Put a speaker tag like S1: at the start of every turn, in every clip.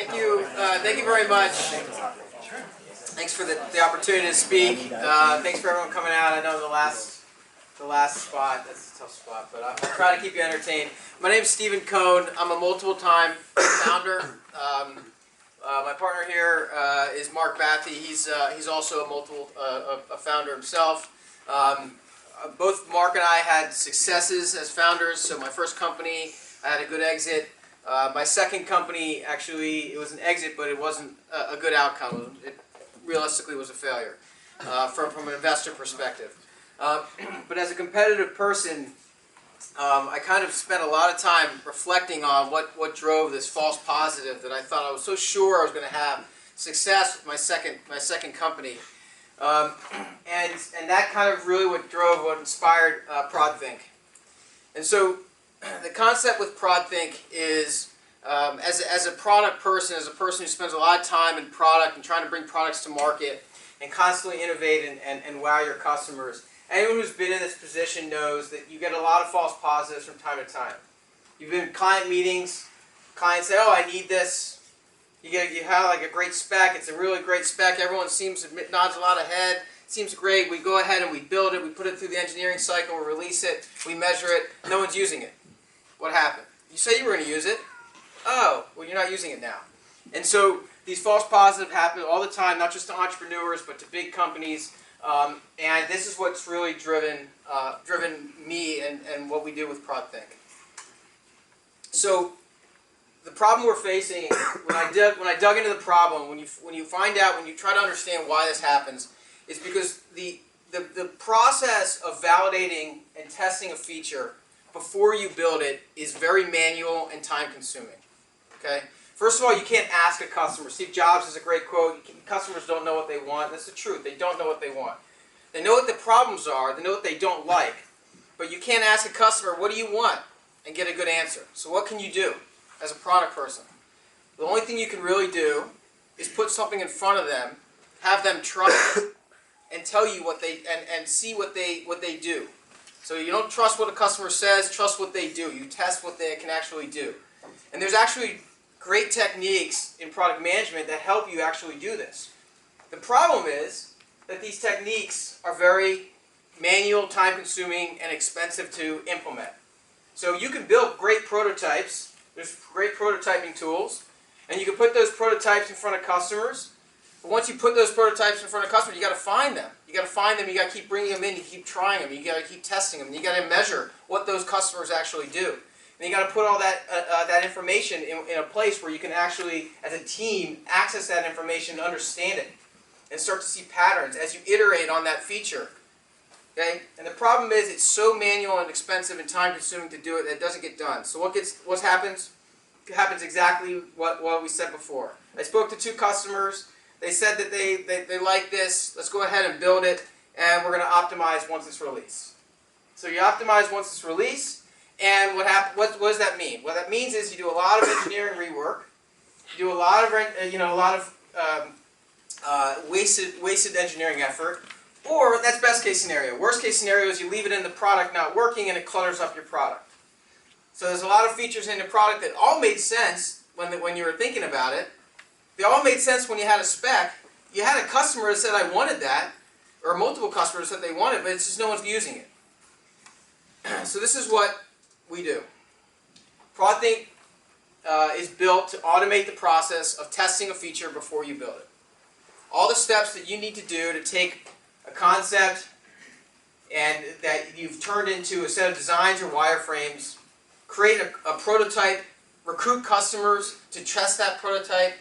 S1: Thank you very much. Thanks for the opportunity to speak. Thanks for everyone coming out. I know the last spot, that's a tough spot, but I'll try to keep you entertained. My name is Stephen Cohn. I'm a multiple-time founder. My partner here is Mark Bathy. He's also a founder himself. Both Mark and I had successes as founders. So my first company, I had a good exit. My second company, actually, it was an exit, but it wasn't a good outcome. It realistically was a failure from an investor perspective. But as a competitive person, I kind of spent a lot of time reflecting on what drove this false positive that I thought I was so sure I was going to have success with my second company. And that kind of really what inspired ProdThink. And so the concept with ProdThink is, as a product person, as a person who spends a lot of time in product and trying to bring products to market and constantly innovate and wow your customers, anyone who's been in this position knows that you get a lot of false positives from time to time. You've been in client meetings, clients say, oh, I need this. You have like a great spec, it's a really great spec, everyone nods a lot of head, seems great, we go ahead and we build it, we put it through the engineering cycle, we release it, we measure it, no one's using it. What happened? You say you were going to use it. Oh, well, you're not using it now. And so these false positives happen all the time, not just to entrepreneurs, but to big companies. And this is what's really driven me and what we do with ProdThink. So the problem we're facing, when I dug into the problem, when you try to understand why this happens, is because the process of validating and testing a feature before you build it is very manual and time-consuming. Okay? First of all, you can't ask a customer. Steve Jobs has a great quote, customers don't know what they want. That's the truth. They don't know what they want. They know what the problems are. They know what they don't like. But you can't ask a customer, what do you want? And get a good answer. So what can you do as a product person? The only thing you can really do is put something in front of them, have them try it, and tell you what they, and see what they do. So you don't trust what a customer says, trust what they do. You test what they can actually do. And there's actually great techniques in product management that help you actually do this. The problem is that these techniques are very manual, time-consuming, and expensive to implement. So you can build great prototypes. There's great prototyping tools. And you can put those prototypes in front of customers. But once you put those prototypes in front of customers, you got to find them. You got to find them, you got to keep bringing them in, you keep trying them, you got to keep testing them, and you got to measure what those customers actually do. And you got to put all that information in a place where you can actually, as a team, access that information, understand it, and start to see patterns as you iterate on that feature. Okay? And the problem is it's so manual and expensive and time-consuming to do it that it doesn't get done. So what happens? It happens exactly what we said before. I spoke to 2 customers. They said that they like this. Let's go ahead and build it, and we're going to optimize once it's released. So you optimize once it's released, and what does that mean? What that means is you do a lot of engineering rework. You do a lot of wasted engineering effort. Or that's best case scenario. Worst case scenario is you leave it in the product not working, and it clutters up your product. So there's a lot of features in the product that all made sense when you were thinking about it. They all made sense when you had a spec. You had a customer that said, I wanted that, or multiple customers that they wanted, but it's just no one's using it. So this is what we do. ProdThink is built to automate the process of testing a feature before you build it. All the steps that you need to do to take a concept and that you've turned into a set of designs or wireframes, create a prototype, recruit customers to test that prototype,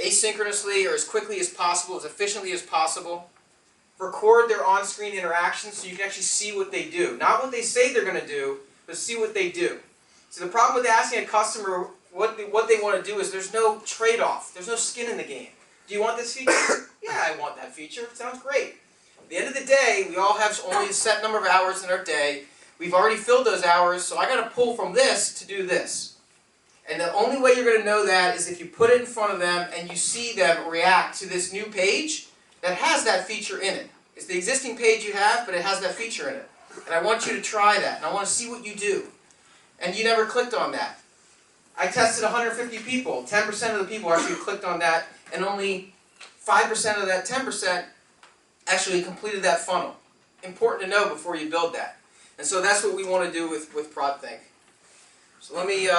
S1: asynchronously or as quickly as possible, as efficiently as possible. Record their on-screen interactions so you can actually see what they do. Not what they say they're going to do, but see what they do. So the problem with asking a customer what they want to do is there's no trade-off. There's no skin in the game. Do you want this feature? Yeah, I want that feature. It sounds great. At the end of the day, we all have only a set number of hours in our day. We've already filled those hours, so I got to pull from this to do this. And the only way you're going to know that is if you put it in front of them and you see them react to this new page that has that feature in it. It's the existing page you have, but it has that feature in it. And I want you to try that, and I want to see what you do. And you never clicked on that. I tested 150 people. 10% of the people actually clicked on that, and only 5% of that 10% actually completed that funnel. Important to know before you build that. And so that's what we want to do with ProdThink. So let me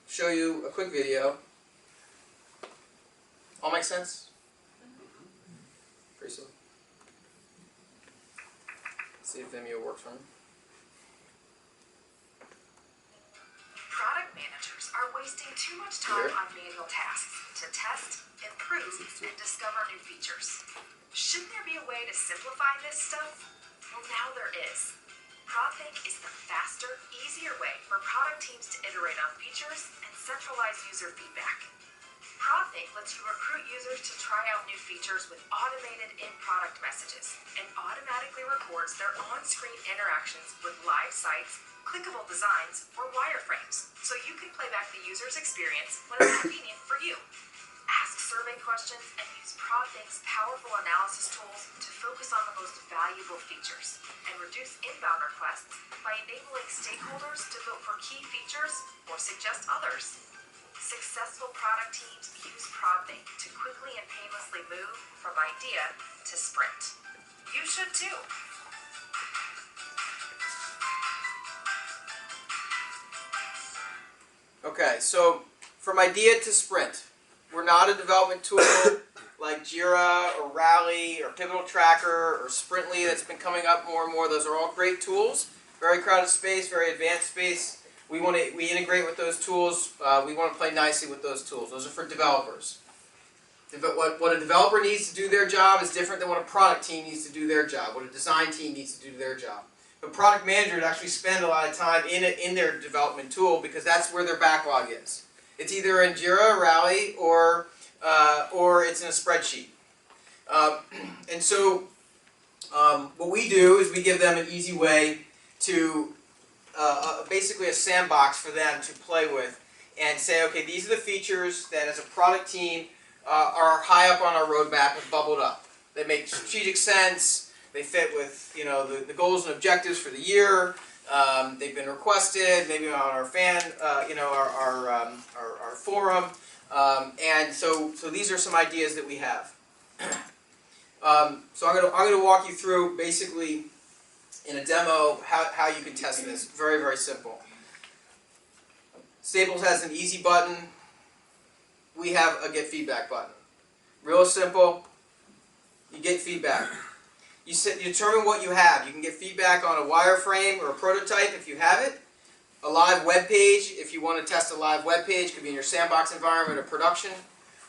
S1: show you a quick video. All make sense? Pretty simple. Let's see if Vimeo works for me.
S2: Product managers are wasting too much time on manual tasks to test, improve, and discover new features. Shouldn't there be a way to simplify this stuff? Well, now there is. ProdThink is the faster, easier way for product teams to iterate on features and centralize user feedback. ProdThink lets you recruit users to try out new features with automated in-product messages and automatically records their on-screen interactions with live sites, clickable designs, or wireframes, so you can play back the user's experience when it's convenient for you. Ask survey questions and use ProdThink's powerful analysis tools to focus on the most valuable features and reduce inbound requests by enabling stakeholders to vote for key features or suggest others. Successful product teams use ProdThink to quickly and painlessly move from idea to sprint. You should too.
S1: Okay, so from idea to sprint. We're not a development tool like Jira or Rally or Pivotal Tracker or Sprintly that's been coming up more and more. Those are all great tools. Very crowded space, very advanced space. We integrate with those tools. We want to play nicely with those tools. Those are for developers. What a developer needs to do their job is different than what a product team needs to do their job. What a design team needs to do their job. But product managers actually spend a lot of time in their development tool because that's where their backlog is. It's either in Jira, Rally, or it's in a spreadsheet. And so what we do is we give them an easy way to, basically a sandbox for them to play with and say, okay, these are the features that as a product team are high up on our roadmap and bubbled up. They make strategic sense. They fit with the goals and objectives for the year. They've been requested, maybe on our fan, our forum, and so these are some ideas that we have. So I'm gonna walk you through basically in a demo how you can test this. Very, very simple. Staples has an easy button. We have a get feedback button. Real simple. You get feedback. You determine what you have. You can get feedback on a wireframe or a prototype if you have it. A live web page if you want to test a live web page. Could be in your sandbox environment or production.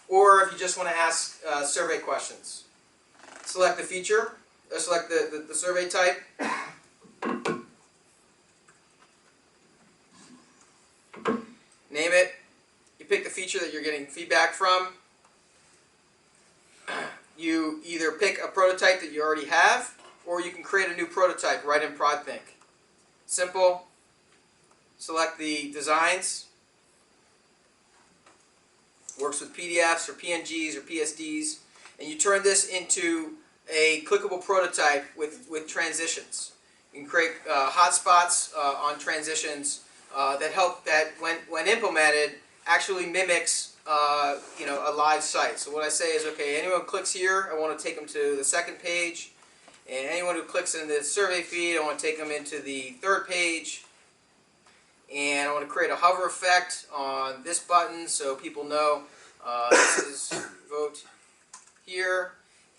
S1: Or if you just want to ask survey questions. Select the feature. Select the survey type. Name it. You pick the feature that you're getting feedback from. You either pick a prototype that you already have, or you can create a new prototype right in ProdThink. Simple. Select the designs. Works with PDFs or PNGs or PSDs. And you turn this into a clickable prototype with transitions. You can create hotspots on transitions that help that when implemented actually mimics a live site. So what I say is, okay, anyone who clicks here, I want to take them to the second page, and anyone who clicks in the survey feed, I want to take them into the third page, and I want to create a hover effect on this button so people know this is vote here.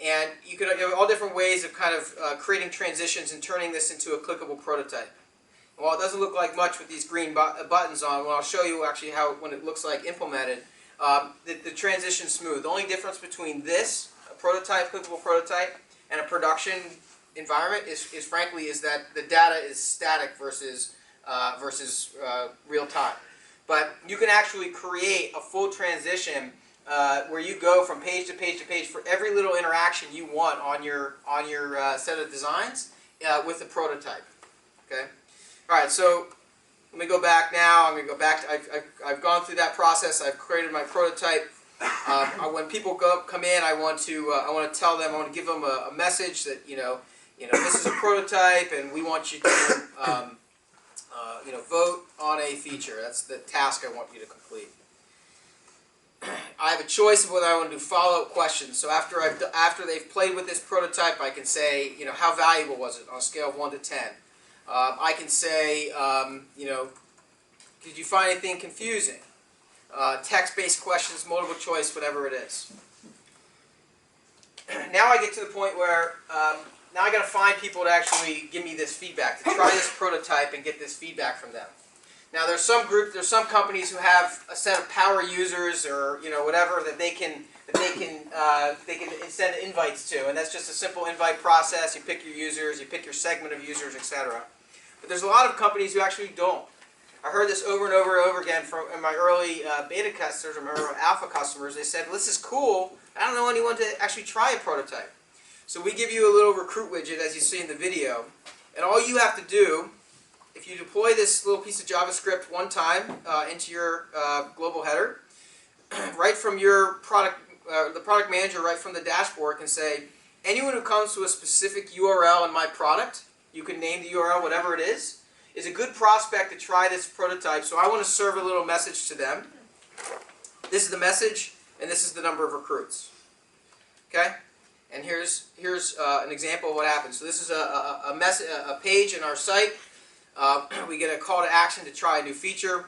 S1: And you have all different ways of kind of creating transitions and turning this into a clickable prototype. And while it doesn't look like much with these green buttons on, well, I'll show you actually how when it looks like implemented. The transition's smooth. The only difference between this, a prototype, clickable prototype, and a production environment is frankly that the data is static versus real time. But you can actually create a full transition where you go from page to page to page for every little interaction you want on your set of designs with the prototype. Okay. All right. So let me go back now. I'm going to go back. I've gone through that process. I've created my prototype. When people come in, I want to tell them. I want to give them a message that this is a prototype, and we want you to vote on a feature. That's the task I want you to complete. I have a choice of whether I want to do follow-up questions. So after they've played with this prototype, I can say, you know, how valuable was it on a scale of 1 to 10? I can say, you know, did you find anything confusing? Text-based questions, multiple choice, whatever it is. Now I get to the point where now I got to find people to actually give me this feedback, to try this prototype and get this feedback from them. Now there's some companies who have a set of power users or, you know, whatever that they can send invites to, and that's just a simple invite process. You pick your users, you pick your segment of users, etc. But there's a lot of companies who actually don't. I heard this over and over and over again from in my early beta customers or my early alpha customers. They said, well, this is cool. I don't know anyone to actually try a prototype. So we give you a little recruit widget, as you see in the video, and all you have to do, if you deploy this little piece of JavaScript one time into your global header, right from your product, the product manager, right from the dashboard, can say, anyone who comes to a specific URL in my product, you can name the URL whatever it is a good prospect to try this prototype. So I want to serve a little message to them. This is the message, and this is the number of recruits. Okay? And here's an example of what happens. So this is a page in our site. We get a call to action to try a new feature.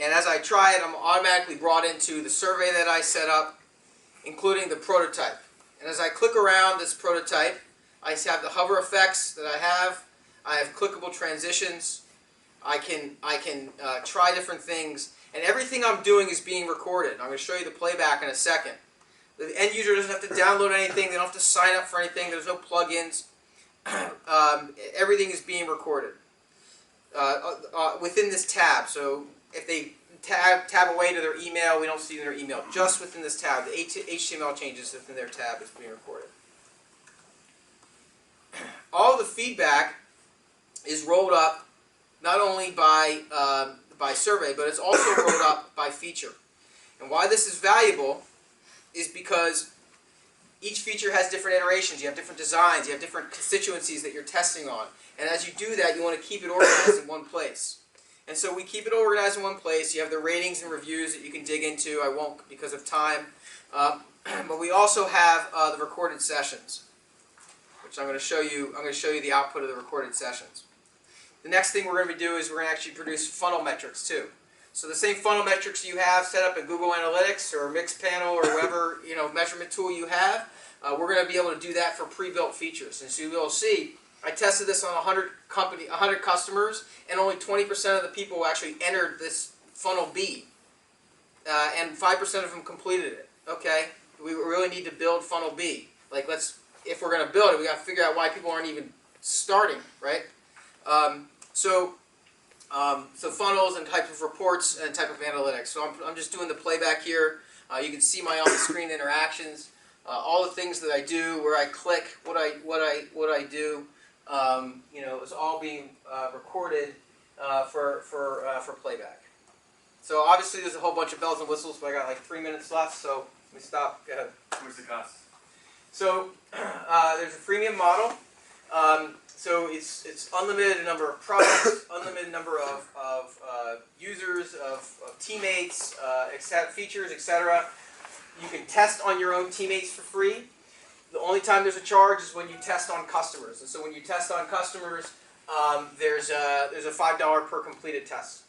S1: And as I try it, I'm automatically brought into the survey that I set up, including the prototype. And as I click around this prototype, I have the hover effects that I have. I have clickable transitions. I can try different things. And everything I'm doing is being recorded. I'm going to show you the playback in a second. The end user doesn't have to download anything. They don't have to sign up for anything. There's no plugins. Everything is being recorded within this tab. So if they tab away to their email, we don't see their email. Just within this tab, the HTML changes within their tab is being recorded. All the feedback is rolled up not only by survey, but it's also rolled up by feature. And why this is valuable is because each feature has different iterations. You have different designs. You have different constituencies that you're testing on. And as you do that, you want to keep it organized in one place. And so we keep it organized in one place. You have the ratings and reviews that you can dig into. I won't because of time. But we also have the recorded sessions, which I'm going to show you. I'm going to show you the output of the recorded sessions. The next thing we're going to do is we're going to actually produce funnel metrics too. So the same funnel metrics you have set up in Google Analytics or Mixpanel or whatever measurement tool you have, we're going to be able to do that for pre-built features. And so you'll see, I tested this on 100 customers, and only 20% of the people actually entered this funnel B, and 5% of them completed it. Okay, we really need to build funnel B. Like, if we're going to build it, we got to figure out why people aren't even starting, right? So funnels and types of reports and type of analytics. So I'm just doing the playback here. You can see my on-screen interactions, all the things that I do, where I click, what I do. It's all being recorded for playback. So obviously there's a whole bunch of bells and whistles, but I got like 3 minutes left, so let me stop. Go ahead.
S3: What's the cost?
S1: So there's a freemium model. So it's unlimited number of products, unlimited number of users, of teammates, features, etc. You can test on your own teammates for free. The only time there's a charge is when you test on customers. And so when you test on customers, there's a $5 per completed test.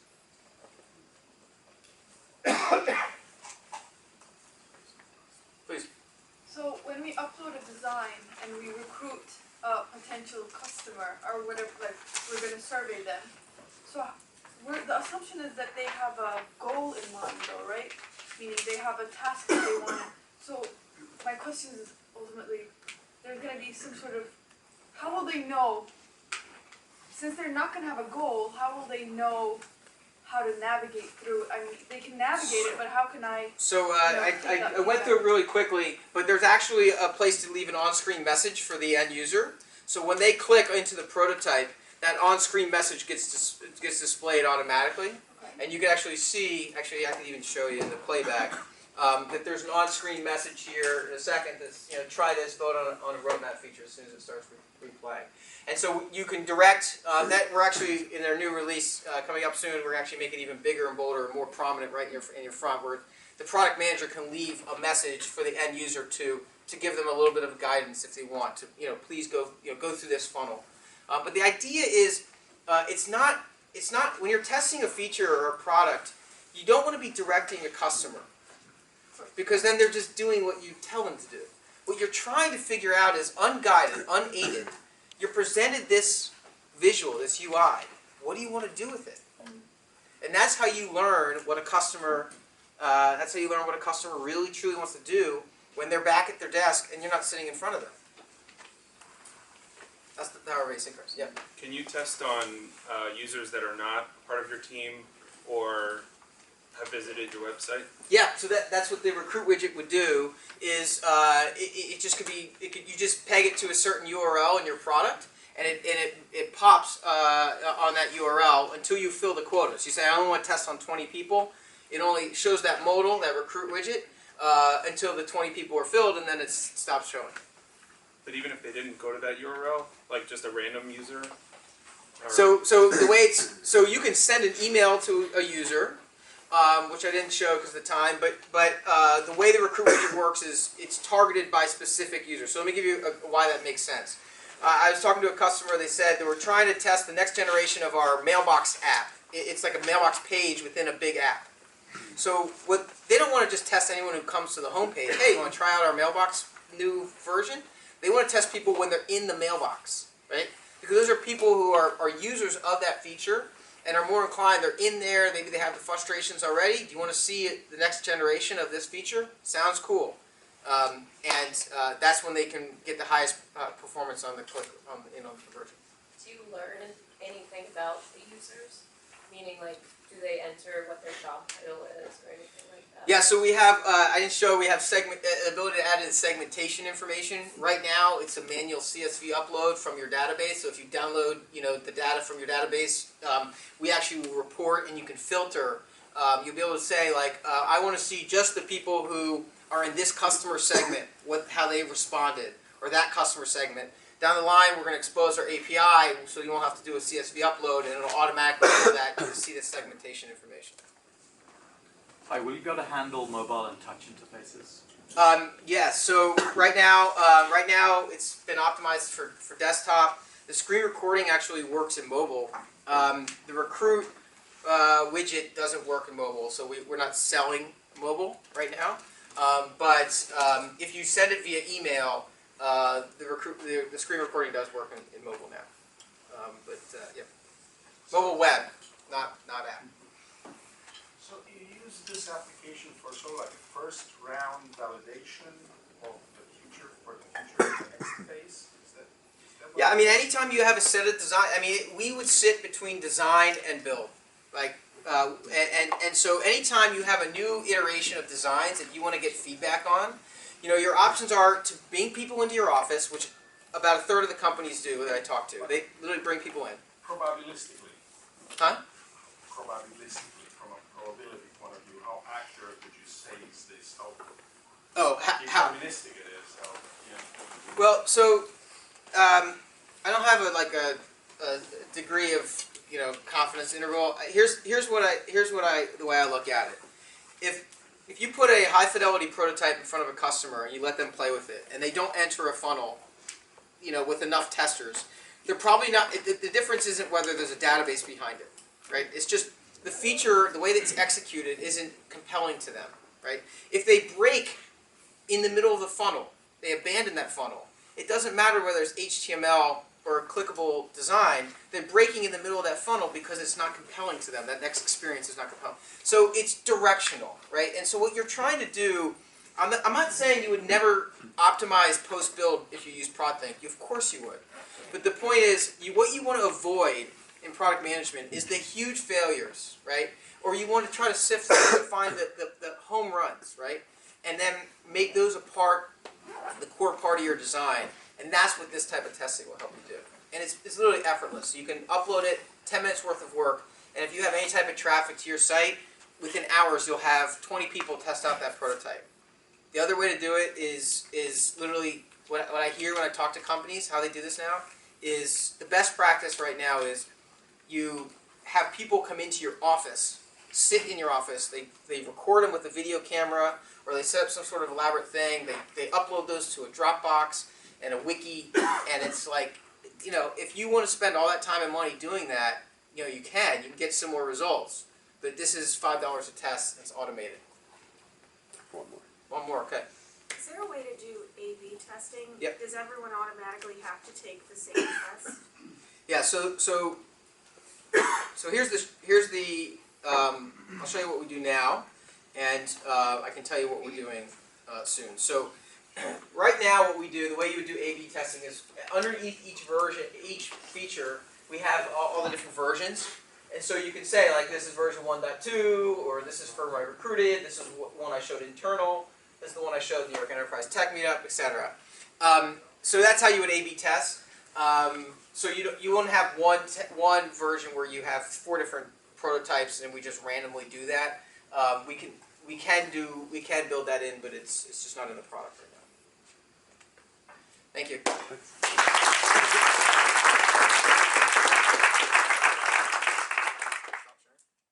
S1: Please.
S4: So when we upload a design and we recruit a potential customer or whatever, like we're going to survey them. So the assumption is that they have a goal in mind, though, right? Meaning they have a task that they want. So my question is ultimately, there's going to be some sort of, how will they know, since they're not going to have a goal, how will they know how to navigate through it? I mean, they can navigate it, but how can I?
S1: So I went through it really quickly, but there's actually a place to leave an on-screen message for the end user. So when they click into the prototype, that on-screen message gets displayed automatically.
S4: Okay.
S1: And you can actually see, I can even show you in the playback, that there's an on-screen message here in a second that's, try this, vote on a roadmap feature as soon as it starts replaying. And so you can direct, that we're actually, in our new release coming up soon, we're actually making it even bigger and bolder and more prominent right in your front, where the product manager can leave a message for the end user to give them a little bit of guidance if they want to, please go, go through this funnel. But the idea is, it's not, when you're testing a feature or a product, you don't want to be directing a customer, because then they're just doing what you tell them to do. What you're trying to figure out is unguided, unaided. You're presented this visual, this UI. What do you want to do with it? And that's how you learn what a customer. That's how you learn what a customer really truly wants to do when they're back at their desk and you're not sitting in front of them. That's the power of asynchronous. Yeah.
S3: Can you test on users that are not part of your team or have visited your website?
S1: Yeah, so that's what the recruit widget would do. Is it just could be you just peg it to a certain URL in your product, and it pops on that URL until you fill the quota. So you say I only want to test on 20 people. It only shows that modal, that recruit widget, until the 20 people are filled, and then it stops showing.
S3: But even if they didn't go to that URL, like just a random user?
S1: So the way so you can send an email to a user, which I didn't show because of the time, but the way the recruit widget works is it's targeted by specific users. So let me give you why that makes sense. I was talking to a customer. They said they were trying to test the next generation of our mailbox app. It's like a mailbox page within a big app. So they don't want to just test anyone who comes to the homepage. Hey, you want to try out our mailbox new version? They want to test people when they're in the mailbox, right? Because those are people who are users of that feature and are more inclined. They're in there. Maybe they have the frustrations already. Do you want to see the next generation of this feature? Sounds cool. And that's when they can get the highest performance on the click on the conversion.
S5: Do you learn anything about the users? Meaning, like, do they enter what their job title is or anything like that?
S1: Yeah, so we have, I didn't show, we have ability to add in segmentation information. Right now, it's a manual CSV upload from your database. So if you download, the data from your database, we actually will report and you can filter. You'll be able to say, like, I want to see just the people who are in this customer segment, how they responded, or that customer segment. Down the line, we're going to expose our API, so you won't have to do a CSV upload, and it'll automatically do that to see the segmentation information.
S6: Hi, will you be able to handle mobile and touch interfaces?
S1: Yes. So right now it's been optimized for desktop. The screen recording actually works in mobile. The recruit widget doesn't work in mobile, so we're not selling mobile right now. But if you send it via email, the screen recording does work in mobile now. Yeah, mobile web, not app.
S7: So you use this application for sort of like a first round validation of the future for the next phase? Is that what
S1: Yeah, I mean, anytime you have a set of design, I mean, we would sit between design and build, like, and so anytime you have a new iteration of designs that you want to get feedback on, your options are to bring people into your office, which about a third of the companies do that I talk to. They literally bring people in.
S7: Probabilistically.
S1: Huh?
S7: Probabilistically, from a probability point of view, how accurate would you say is this?
S1: Oh, how?
S7: Deterministic it is.
S1: Well, so I don't have a degree of confidence interval. Here's the way I look at it. If you put a high fidelity prototype in front of a customer and you let them play with it, and they don't enter a funnel, with enough testers, they're probably not. The difference isn't whether there's a database behind it, right? It's just the feature, the way that it's executed, isn't compelling to them, right? If they break in the middle of the funnel, they abandon that funnel. It doesn't matter whether it's HTML or a clickable design. They're breaking in the middle of that funnel because it's not compelling to them. That next experience is not compelling. So it's directional, right? And so what you're trying to do, I'm not saying you would never optimize post-build if you use ProdThink. Of course you would. But the point is, what you want to avoid in product management is the huge failures, right? Or you want to try to sift through to find the home runs, right? And then make those a part, the core part of your design. And that's what this type of testing will help you do. And it's literally effortless. You can upload it, 10 minutes worth of work, and if you have any type of traffic to your site, within hours you'll have 20 people test out that prototype. The other way to do it is literally what I hear when I talk to companies, how they do this now, is the best practice right now is you have people come into your office, sit in your office, they record them with a video camera, or they set up some sort of elaborate thing, they upload those to a Dropbox and a wiki, and it's like, you know, if you want to spend all that time and money doing that, you know, you can get similar results. But this is $5 a test, it's automated. One more, okay.
S8: Is there a way to do A/B testing?
S1: Yep.
S8: Does everyone automatically have to take the same test?
S1: Yeah, so here's the I'll show you what we do now, and I can tell you what we're doing soon. So right now what we do, the way you would do A/B testing is underneath each version, each feature, we have all the different versions. And so you can say, like, this is version 1.2, or this is for my recruited, this is one I showed internal, this is the one I showed New York Enterprise Tech Meetup, etc. So that's how you would A/B test. So you won't have one version where you have 4 different prototypes and we just randomly do that. We can build that in, but it's just not in the product right now. Thank you.